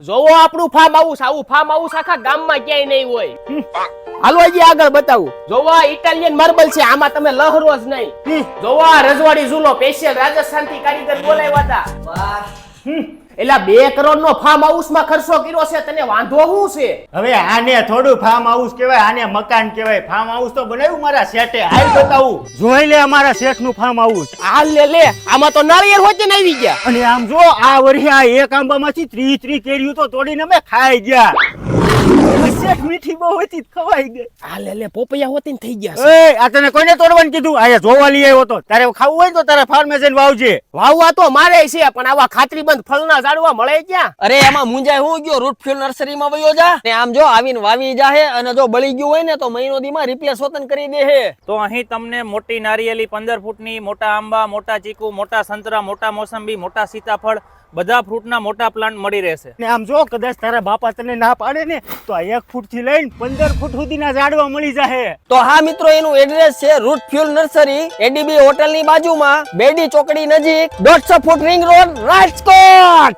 જોવો આપણું farm house, આવું ફાર્મ હાઉસ આખા ગામમાં ક્યાંય નહીં હોય. હાલો હજી આગળ બતાવું. જોવો આ ઇટાલિયન માર્બલ છે, આમાં તમે લહરો જ નહીં. જોવો આ રજવાડી ઝૂલો સ્પેશિયલ રાજસ્થાન થી કારીગર બોલાવ્યા હતા. એલા 2 કરોડ નો ફાર્મ હાઉસ માં ખર્ચો કર્યો છે, તને વાંધો શું છે? હવે આને થોડું ફાર્મ હાઉસ કહેવાય, આને મકાન કહેવાય. ફાર્મ હાઉસ તો બનાવ્યું મારા શેઠે. હાલ બતાવું, જોઈ લે અમારા શેઠ નું ફાર્મ હાઉસ. હાલ લે આમાં તો નાળિયેર હોતે ને આવી ગયા. અને આમ જો આ વર્ષે આ એક આંબામાંથી 30 કેરીઓ તો તોડીને અમે ખાઈ ગયા. શેઠ મીઠી બહુ હતી, ખવાઈ ગઈ. હાલ લે પોપૈયા હોતી ને થઈ ગયા. એ આ તને કોઈને તોડવાનું કીધું? આયા જોવા લઈ આવ્યો તો. તારે ખાવું હોય તો તારે ફાર્મે જઈને વાવજે. વાવવા તો મારે છે, પણ આવા ખાતરીબંધ ફળના ઝાડવા મળે ક્યાં? અરે એમાં મુંજાય હું ગયો, રૂટ ફ્યુલ નર્સરીમાં વયો જા ને આમ જો આવીને વાવી જાહે, અને જો બળી ગયું હોય ને તો મહિનો દીમાં રિપ્લેસ વતન કરી દે હે. તો અહીં તમને મોટી નારિયેલી 15 ફૂટની, મોટા આંબા, મોટા ચીકુ, મોટા સંતરા, મોટા મોસંબી, મોટા સીતાફળ, બધા ફ્રૂટના મોટા પ્લાન્ટ મળી રહેશે. ને આમ જો કદાચ તારા બાપા તને ના પાડે ને તો આ 1 ફૂટ થી લઈને 15 ફૂટ સુધીના ઝાડવા મળી જાહે. તો હા મિત્રો, એનું એડ્રેસ છે root fuel nursery, ADB hotel ની બાજુમાં, બેડી ચોકડી નજીક, 150 ફૂટ રિંગ રોડ, રાજકોટ.